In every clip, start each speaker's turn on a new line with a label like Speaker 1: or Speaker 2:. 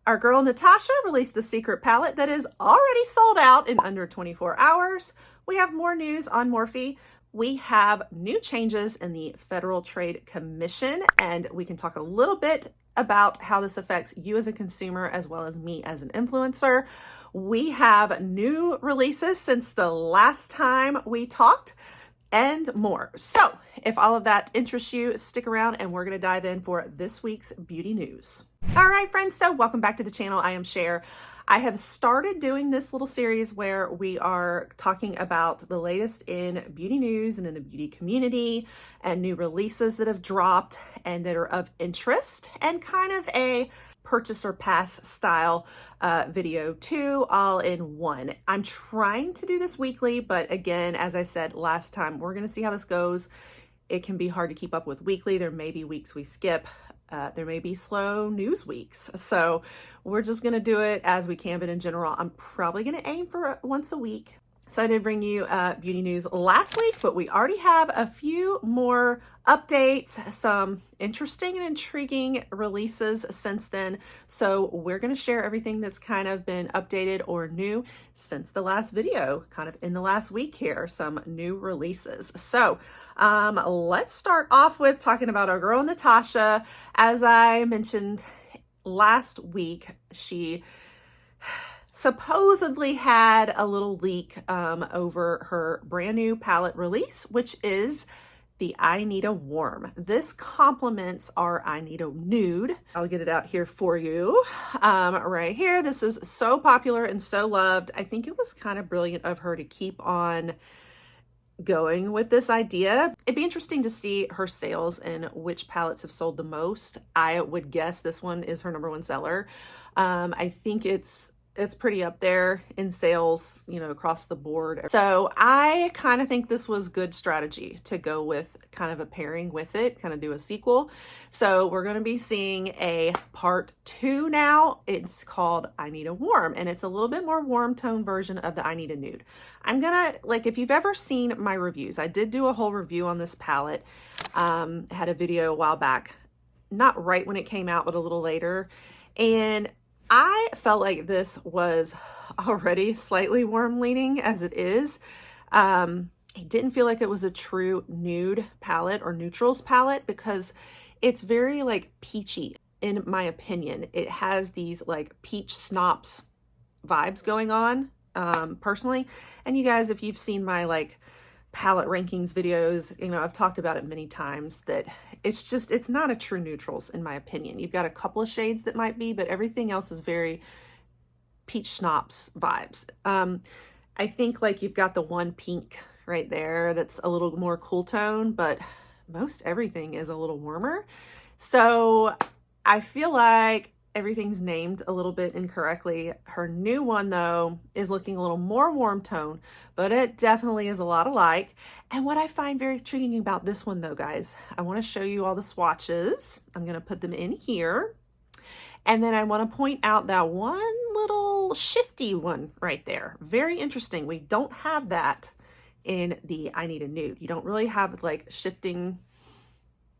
Speaker 1: Our girl Natasha released a secret palette that is already sold out in under 24 hours. We have more news on Morphe. We have new changes in the Federal Trade Commission, and we can talk a little bit about how this affects you as a consumer as well as me as an influencer. We have new releases since the last time we talked and more. So if all of that interests you, stick around and we're going to dive in for this week's beauty news. All right, friends, so welcome back to the channel. I am Cher. I have started doing this little series where we are talking about the latest in beauty news and in the beauty community and new releases that have dropped and that are of interest, and kind of a purchase or pass style video too, all in one. I'm trying to do this weekly, but again, as I said last time, we're going to see how this goes. It can be hard to keep up with weekly. There may be weeks we skip. There may be slow news weeks. So we're just going to do it as we can, but in general, I'm probably going to aim for once a week. So I did bring you beauty news last week, but we already have a few more updates, some interesting and intriguing releases since then. So we're going to share everything that's kind of been updated or new since the last video, kind of in the last week here, some new releases. So let's start off with talking about our girl Natasha. As I mentioned last week, she supposedly had a little leak over her brand new palette release, which is the I Need a Warm. This complements our I Need a Nude. I'll get it out here for you right here. This is so popular and so loved. I think it was kind of brilliant of her to keep on going with this idea. It'd be interesting to see her sales and which palettes have sold the most. I would guess this one is her #1 seller. I think it's pretty up there in sales, you know, across the board. So I kind of think this was good strategy to go with kind of a pairing with it, kind of do a sequel. So we're going to be seeing a part 2 now. It's called I Need a Warm, and it's a little bit more warm tone version of the I Need a Nude. I'm gonna, like, if you've ever seen my reviews, I did do a whole review on this palette. Had a video a while back, not right when it came out, but a little later. And I felt like this was already slightly warm leaning as it is. It didn't feel like it was a true nude palette or neutrals palette because it's very like peachy in my opinion. It has these like peach schnapps vibes going on personally. And you guys, if you've seen my like palette rankings videos, you know, I've talked about it many times that it's not a true neutrals in my opinion. You've got a couple of shades that might be, but everything else is very peach schnapps vibes. I think like you've got the one pink right there that's a little more cool tone, but most everything is a little warmer. So I feel like everything's named a little bit incorrectly. Her new one though is looking a little more warm tone, but it definitely is a lot alike. And what I find very intriguing about this one though, guys, I want to show you all the swatches. I'm going to put them in here. And then I want to point out that one little shifty one right there. Very interesting. We don't have that in the I Need a Nude. You don't really have like shifting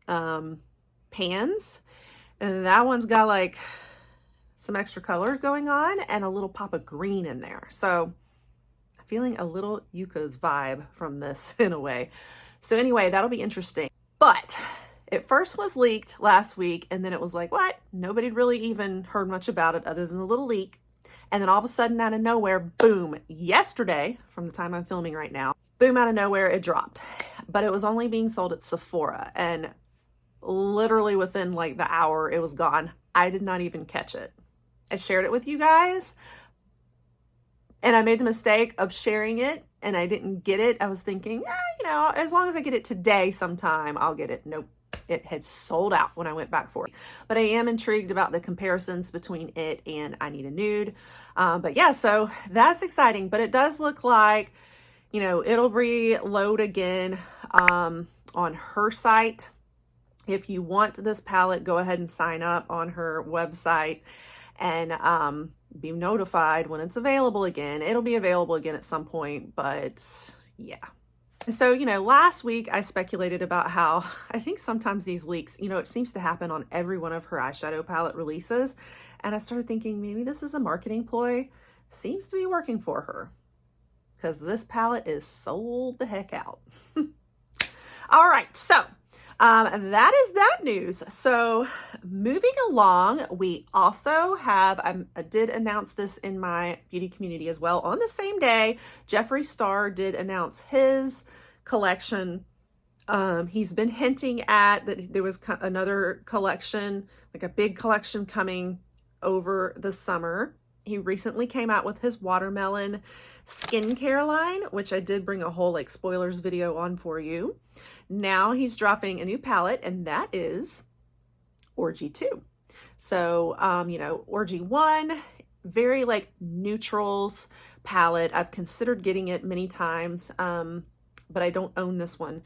Speaker 1: pans. And that one's got like some extra color going on and a little pop of green in there. So I'm feeling a little Yuka's vibe from this in a way. So anyway, that'll be interesting. But it first was leaked last week, and then it was like, what? Nobody really even heard much about it other than the little leak. And then all of a sudden, out of nowhere, boom, yesterday, from the time I'm filming right now, boom, out of nowhere, it dropped. But it was only being sold at Sephora, and literally within like the hour, it was gone. I did not even catch it. I shared it with you guys, and I made the mistake of sharing it, and I didn't get it. I was thinking, you know, as long as I get it today sometime, I'll get it. Nope. It had sold out when I went back for it. But I am intrigued about the comparisons between it and I Need a Nude. But yeah, so that's exciting. But it does look like, you know, it'll reload again on her site. If you want this palette, go ahead and sign up on her website and be notified when it's available again. It'll be available again at some point, but yeah. So, you know, last week I speculated about how I think sometimes these leaks, you know, it seems to happen on every one of her eyeshadow palette releases. And I started thinking maybe this is a marketing ploy. Seems to be working for her because this palette is sold the heck out. All right, so that is that news. So moving along, we also have, I did announce this in my beauty community as well. On the same day, Jeffree Star did announce his collection. He's been hinting at that there was another collection, like a big collection coming over the summer. He recently came out with his watermelon skincare line, which I did bring a whole like spoilers video on for you. Now he's dropping a new palette, and that is Orgy 2. So, you know, Orgy 1, very like neutrals palette. I've considered getting it many times, but I don't own this one.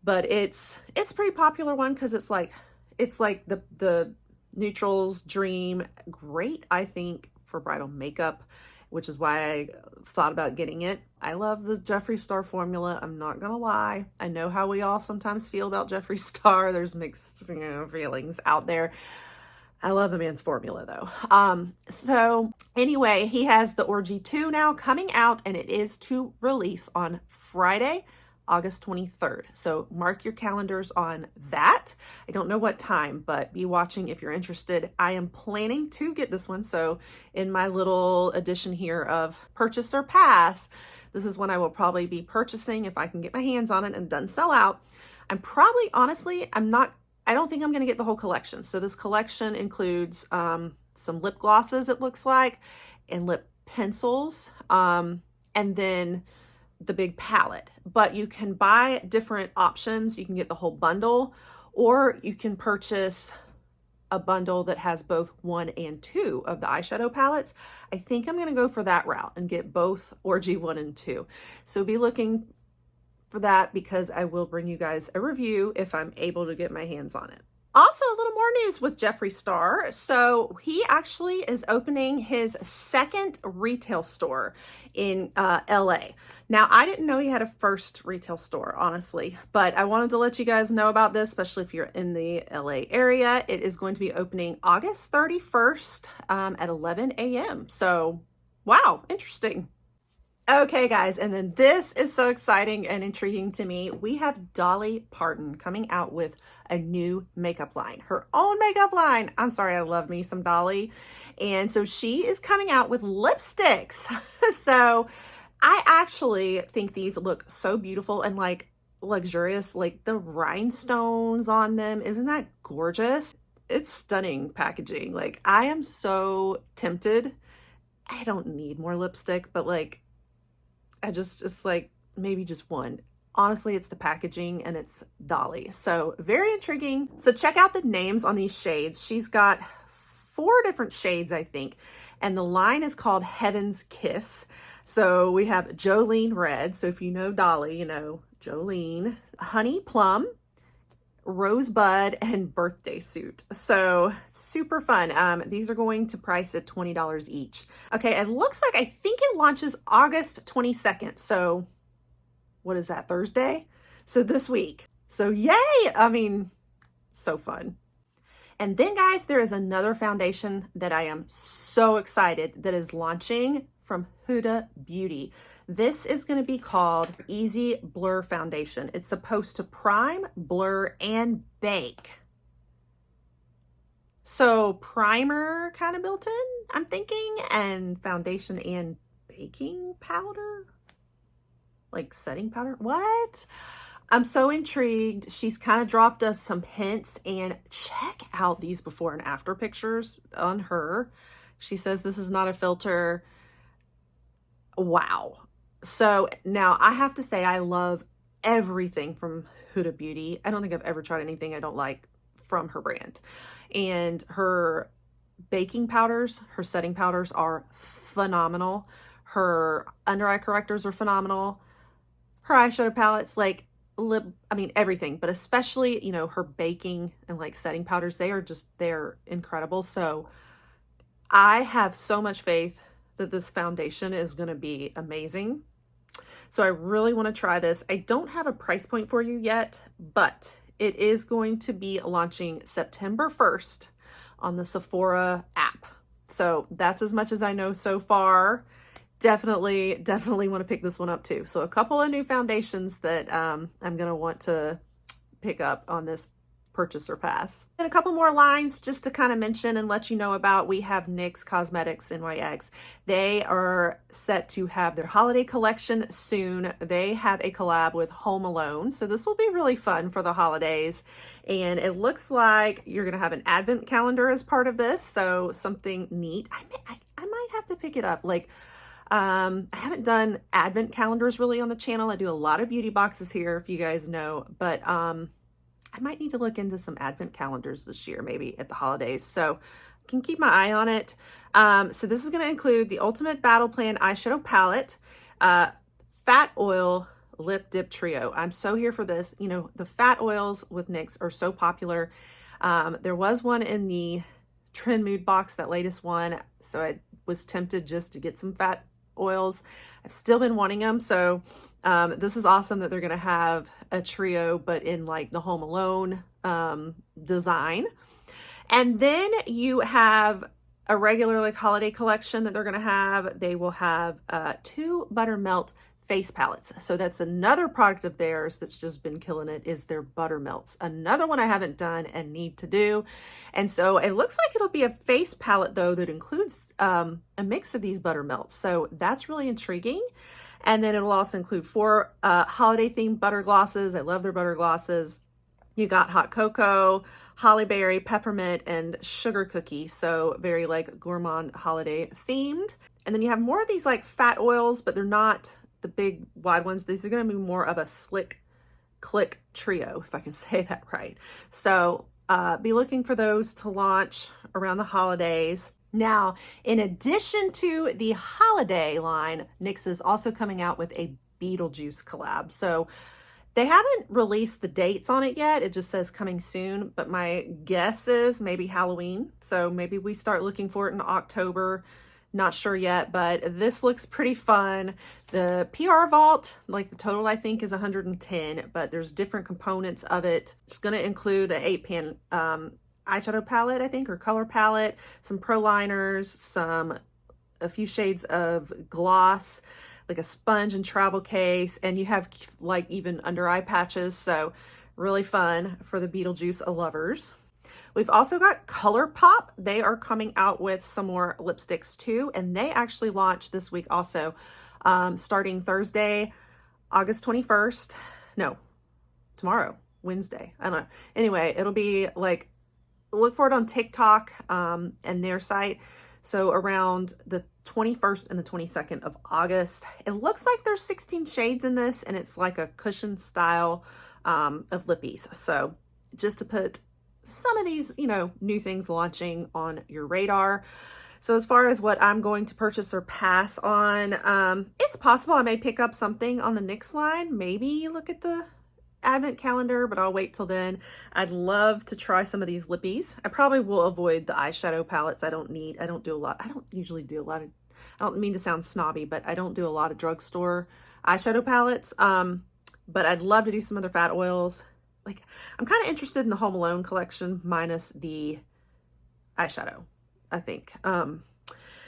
Speaker 1: But it's a pretty popular one because it's like the neutrals dream. Great, I think, for bridal makeup, which is why I thought about getting it. I love the Jeffree Star formula. I'm not gonna lie. I know how we all sometimes feel about Jeffree Star. There's mixed, you know, feelings out there. I love the man's formula though. So anyway, he has the Orgy 2 now coming out, and it is to release on Friday, August 23rd. So mark your calendars on that. I don't know what time, but be watching if you're interested. I am planning to get this one. So in my little edition here of purchase or pass, this is one I will probably be purchasing if I can get my hands on it and it doesn't sell out. I'm probably, honestly, I don't think I'm going to get the whole collection. So this collection includes some lip glosses, it looks like, and lip pencils, and then the big palette. But you can buy different options. You can get the whole bundle, or you can purchase a bundle that has both 1 and 2 of the eyeshadow palettes. I think I'm going to go for that route and get both Orgy 1 and 2. So be looking for that, because I will bring you guys a review if I'm able to get my hands on it. Also, a little more news with Jeffree Star. So he actually is opening his second retail store in LA. Now, I didn't know he had a first retail store, honestly, but I wanted to let you guys know about this, especially if you're in the LA area. It is going to be opening August 31st at 11 a.m. So, wow, interesting. Okay, guys, and then this is so exciting and intriguing to me. We have Dolly Parton coming out with a new makeup line, her own makeup line. I'm sorry, I love me some Dolly. And so she is coming out with lipsticks. So I actually think these look so beautiful and like luxurious, like the rhinestones on them. Isn't that gorgeous? It's stunning packaging. Like, I am so tempted. I don't need more lipstick, but like, it's like maybe just one. Honestly, it's the packaging and it's Dolly. So very intriguing. So check out the names on these shades. She's got 4 different shades, I think. And the line is called Heaven's Kiss. So we have Jolene Red. So if you know Dolly, you know Jolene. Honey Plum, Rosebud, and Birthday Suit. So super fun. These are going to price at $20 each. Okay, it looks like, I think it launches August 22nd. So what is that, Thursday? So this week. So yay! I mean, so fun. And then guys, there is another foundation that I am so excited that is launching from Huda Beauty. This is going to be called Easy Blur Foundation. It's supposed to prime, blur, and bake. So primer kind of built in, I'm thinking, and foundation and baking powder, like setting powder. What? I'm so intrigued. She's kind of dropped us some hints, and check out these before and after pictures on her. She says this is not a filter. Wow. So now I have to say I love everything from Huda Beauty. I don't think I've ever tried anything I don't like from her brand. And her baking powders, her setting powders are phenomenal. Her under eye correctors are phenomenal. Her eyeshadow palettes, like everything, but especially, you know, her baking and like setting powders, they're incredible. So I have so much faith that this foundation is going to be amazing. So I really want to try this. I don't have a price point for you yet, but it is going to be launching September 1st on the Sephora app. So that's as much as I know so far. Definitely want to pick this one up too. So a couple of new foundations that I'm going to want to pick up on this purchaser pass. And a couple more lines just to kind of mention and let you know about. We have NYX Cosmetics NYX. They are set to have their holiday collection soon. They have a collab with Home Alone. So this will be really fun for the holidays. And it looks like you're going to have an advent calendar as part of this. So something neat. I might have to pick it up. Like, I haven't done advent calendars really on the channel. I do a lot of beauty boxes here, if you guys know, but I might need to look into some advent calendars this year, maybe at the holidays. So I can keep my eye on it. So this is going to include the Ultimate Battle Plan eyeshadow palette, Fat Oil Lip Dip Trio. I'm so here for this. You know, the fat oils with NYX are so popular. There was one in the Trend Mood box, that latest one. So I was tempted just to get some fat oils. I've still been wanting them. So this is awesome that they're going to have a trio, but in like the Home Alone design. And then you have a regular like holiday collection that they're going to have. They will have 2 Buttermelt face palettes. So that's another product of theirs that's just been killing it, is their Buttermelts. Another one I haven't done and need to do. And so it looks like it'll be a face palette though that includes a mix of these Buttermelts. So that's really intriguing. And then it'll also include 4 holiday themed butter glosses. I love their butter glosses. You got hot cocoa, holly berry, peppermint, and sugar cookie. So very like gourmand holiday themed. And then you have more of these like fat oils, but they're not the big wide ones. These are going to be more of a slick click trio, if I can say that right. So be looking for those to launch around the holidays. Now, in addition to the holiday line, NYX is also coming out with a Beetlejuice collab. So they haven't released the dates on it yet. It just says coming soon, but my guess is maybe Halloween. So maybe we start looking for it in October. Not sure yet, but this looks pretty fun. The PR vault, like the total I think is 110, but there's different components of it. It's going to include an 8-pan eyeshadow palette, I think, or color palette, some pro liners, a few shades of gloss, like a sponge and travel case, and you have like even under eye patches. So really fun for the Beetlejuice lovers. We've also got ColourPop. They are coming out with some more lipsticks too, and they actually launched this week also, starting Thursday, August 21st. No, tomorrow, Wednesday. I don't know. Anyway, it'll be like, look for it on TikTok and their site. So around the 21st and the 22nd of August. It looks like there's 16 shades in this, and it's like a cushion style of lippies. So just to put some of these, you know, new things launching on your radar. So as far as what I'm going to purchase or pass on, it's possible I may pick up something on the NYX line, maybe look at the advent calendar, but I'll wait till then. I'd love to try some of these lippies. I probably will avoid the eyeshadow palettes. I don't usually do a lot of, I don't mean to sound snobby, but I don't do a lot of drugstore eyeshadow palettes. But I'd love to do some other fat oils. Like, I'm kind of interested in the Home Alone collection minus the eyeshadow, I think.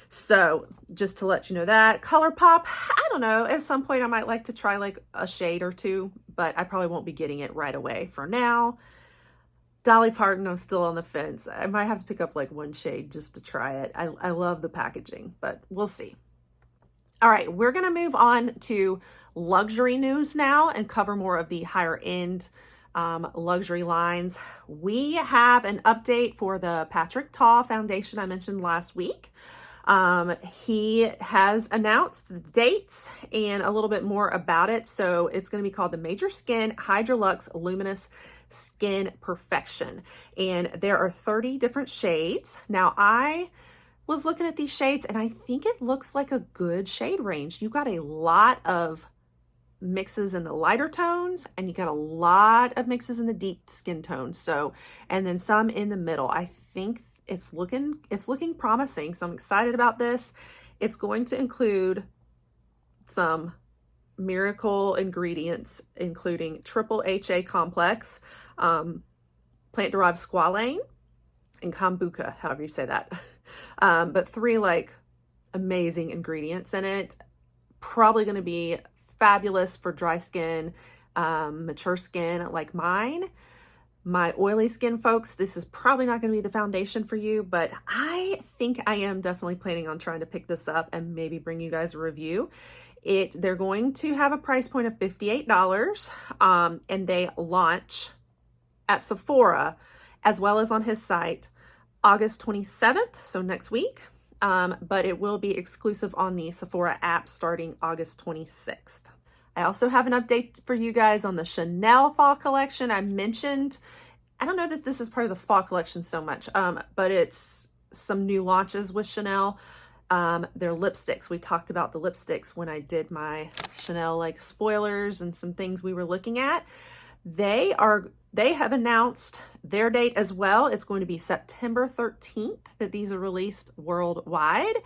Speaker 1: So just to let you know that. ColourPop, I don't know, at some point I might like to try like a shade or two, but I probably won't be getting it right away. For now, Dolly Parton, I'm still on the fence. I might have to pick up like one shade just to try it. I love the packaging, but we'll see. All right, we're gonna move on to luxury news now and cover more of the higher end luxury lines. We have an update for the Patrick Ta foundation I mentioned last week. He has announced the dates and a little bit more about it. So it's going to be called the Major Skin Hydrolux Luminous Skin Perfection. And there are 30 different shades. Now I was looking at these shades and I think it looks like a good shade range. You got a lot of mixes in the lighter tones and you got a lot of mixes in the deep skin tones. So, and then some in the middle. I think it's looking promising. So I'm excited about this. It's going to include some miracle ingredients, including triple HA complex, plant-derived squalane, and kombucha, however you say that. But 3 like amazing ingredients in it. Probably going to be fabulous for dry skin, mature skin like mine. My oily skin folks, this is probably not going to be the foundation for you, but I think I am definitely planning on trying to pick this up and maybe bring you guys a review. They're going to have a price point of $58, and they launch at Sephora as well as on his site August 27th, so next week. But it will be exclusive on the Sephora app starting August 26th. I also have an update for you guys on the Chanel fall collection. I mentioned, I don't know that this is part of the fall collection so much, but it's some new launches with Chanel. Their lipsticks. We talked about the lipsticks when I did my Chanel like spoilers and some things we were looking at. They have announced their date as well. It's going to be September 13th that these are released worldwide,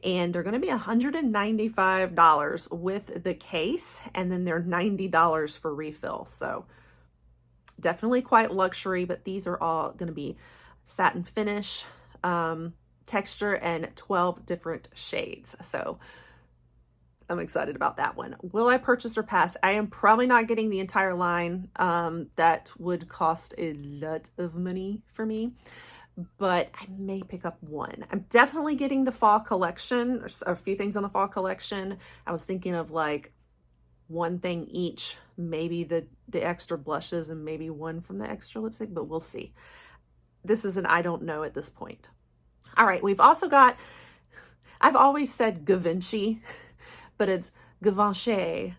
Speaker 1: and they're going to be $195 with the case, and then they're $90 for refill. So definitely quite luxury, but these are all going to be satin finish, texture, and 12 different shades. So I'm excited about that one. Will I purchase or pass? I am probably not getting the entire line. That would cost a lot of money for me, but I may pick up one. I'm definitely getting the fall collection, or a few things on the fall collection. I was thinking of like one thing each, maybe the extra blushes and maybe one from the extra lipstick, but we'll see. This is an I don't know at this point. All right, we've also got, I've always said Givenchy, but it's Givenchy.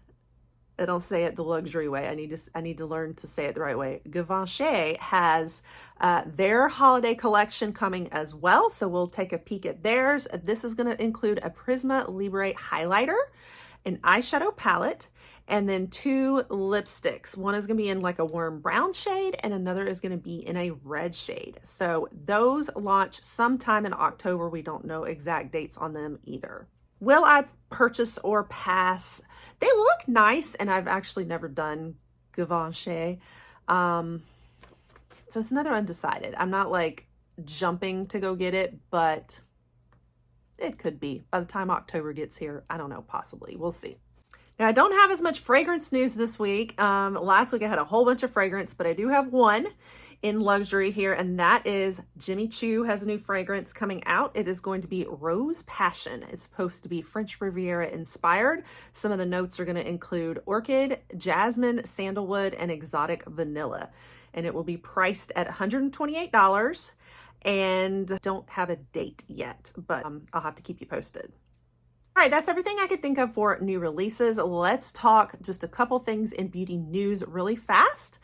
Speaker 1: I don't say it the luxury way. I need to learn to say it the right way. Givenchy has their holiday collection coming as well, so we'll take a peek at theirs. This is going to include a Prisma Libre highlighter, an eyeshadow palette, and then 2 lipsticks. One is going to be in like a warm brown shade, and another is going to be in a red shade. So those launch sometime in October. We don't know exact dates on them either. Will I purchase or pass? They look nice, and I've actually never done Givenchy. So it's another undecided. I'm not like jumping to go get it, but it could be. By the time October gets here, I don't know, possibly. We'll see. Now, I don't have as much fragrance news this week. Last week I had a whole bunch of fragrance, but I do have one in luxury here, and that is Jimmy Choo has a new fragrance coming out. It is going to be Rose Passion. It's supposed to be French Riviera inspired. Some of the notes are going to include orchid, jasmine, sandalwood, and exotic vanilla. And it will be priced at $128, and don't have a date yet, but I'll have to keep you posted. All right, that's everything I could think of for new releases. Let's talk just a couple things in beauty news really fast.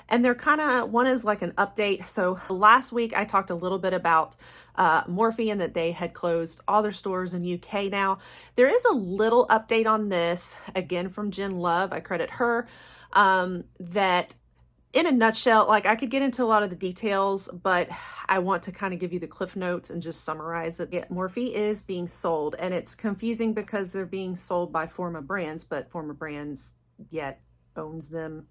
Speaker 1: And they're kind of, one is like an update. So last week I talked a little bit about Morphe and that they had closed all their stores in UK now. There is a little update on this, again from Jen Love, I credit her, that in a nutshell, like I could get into a lot of the details, but I want to kind of give you the cliff notes and just summarize it. Yeah, Morphe is being sold, and it's confusing because they're being sold by Forma Brands, but Forma Brands yet owns them.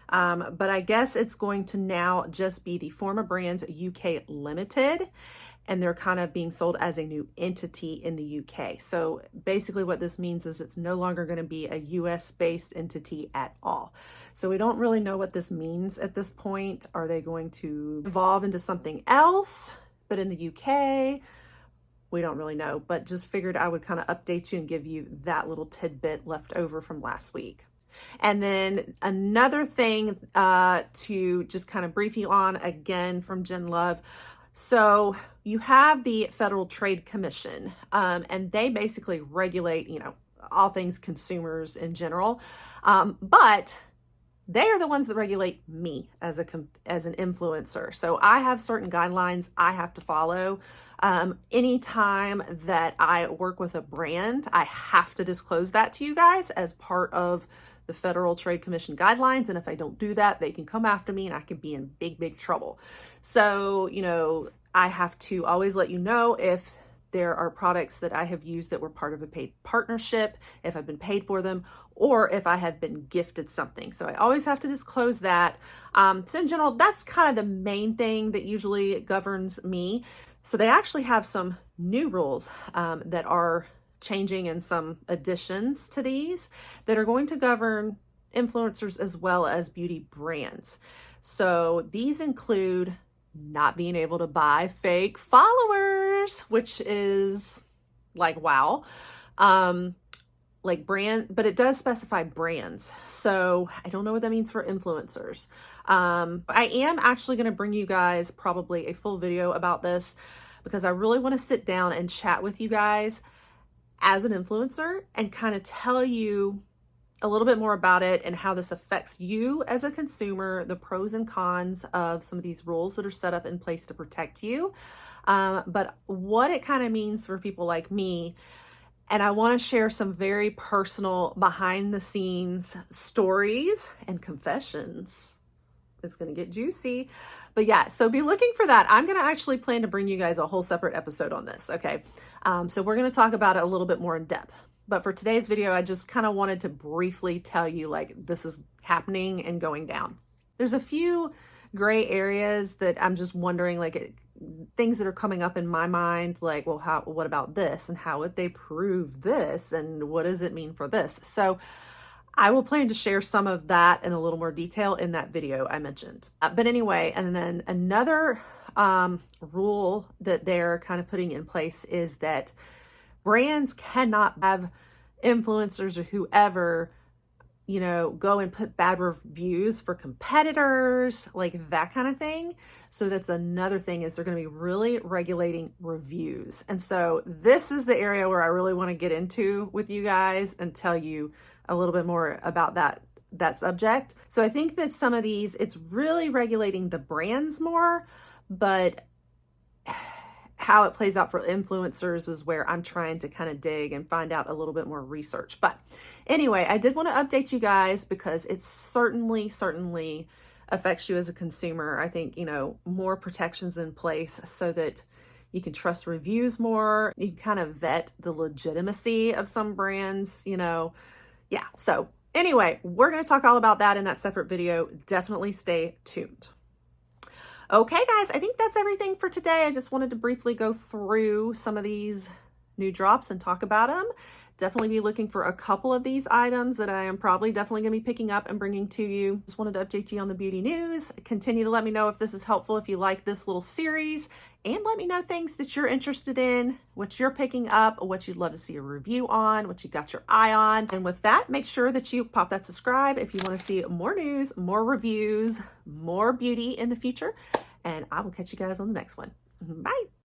Speaker 1: But I guess it's going to now just be the Forma Brands UK Limited, and they're kind of being sold as a new entity in the UK. So basically what this means is it's no longer going to be a US-based entity at all. So we don't really know what this means at this point. Are they going to evolve into something else, but in the UK? We don't really know, but just figured I would kind of update you and give you that little tidbit left over from last week. And then another thing to just kind of brief you on, again from Jen Love. So you have the Federal Trade Commission, and they basically regulate, you know, all things consumers in general. But they are the ones that regulate me as an influencer. So I have certain guidelines I have to follow. Anytime that I work with a brand, I have to disclose that to you guys as part of the Federal Trade Commission guidelines. And if I don't do that, they can come after me and I could be in big, big trouble. So, you know, I have to always let you know if there are products that I have used that were part of a paid partnership, if I've been paid for them, or if I have been gifted something. So I always have to disclose that. So in general, that's kind of the main thing that usually governs me. So they actually have some new rules that are changing and some additions to these that are going to govern influencers as well as beauty brands. So these include not being able to buy fake followers, which is like, wow. Like brand, but it does specify brands. So I don't know what that means for influencers. I am actually going to bring you guys probably a full video about this because I really want to sit down and chat with you guys as an influencer and kind of tell you a little bit more about it and how this affects you as a consumer, the pros and cons of some of these rules that are set up in place to protect you, but what it kind of means for people like me. And I want to share some very personal behind the scenes stories and confessions. It's going to get juicy. But yeah, so be looking for that. I'm going to actually plan to bring you guys a whole separate episode on this. Okay. So we're going to talk about it a little bit more in depth. But for today's video, I just kind of wanted to briefly tell you like this is happening and going down. There's a few gray areas that I'm just wondering, like things that are coming up in my mind, like, well, what about this? And how would they prove this? And what does it mean for this? So I will plan to share some of that in a little more detail in that video I mentioned. But anyway, and then another rule that they're kind of putting in place is that brands cannot have influencers or whoever, you know, go and put bad reviews for competitors, like that kind of thing. So that's another thing, is they're going to be really regulating reviews. And so this is the area where I really want to get into with you guys and tell you a little bit more about that subject. So I think that some of these, it's really regulating the brands more, but how it plays out for influencers is where I'm trying to kind of dig and find out a little bit more research. But anyway, I did want to update you guys because it certainly affects you as a consumer. I think, you know, more protections in place so that you can trust reviews more. You can kind of vet the legitimacy of some brands, you know. Yeah. So anyway, we're going to talk all about that in that separate video. Definitely stay tuned. Okay, guys, I think that's everything for today. I just wanted to briefly go through some of these new drops and talk about them. Definitely be looking for a couple of these items that I am probably definitely going to be picking up and bringing to you. Just wanted to update you on the beauty news. Continue to let me know if this is helpful, if you like this little series, and let me know things that you're interested in, what you're picking up, what you'd love to see a review on, what you got your eye on. And with that, make sure that you pop that subscribe if you want to see more news, more reviews, more beauty in the future. And I will catch you guys on the next one. Bye.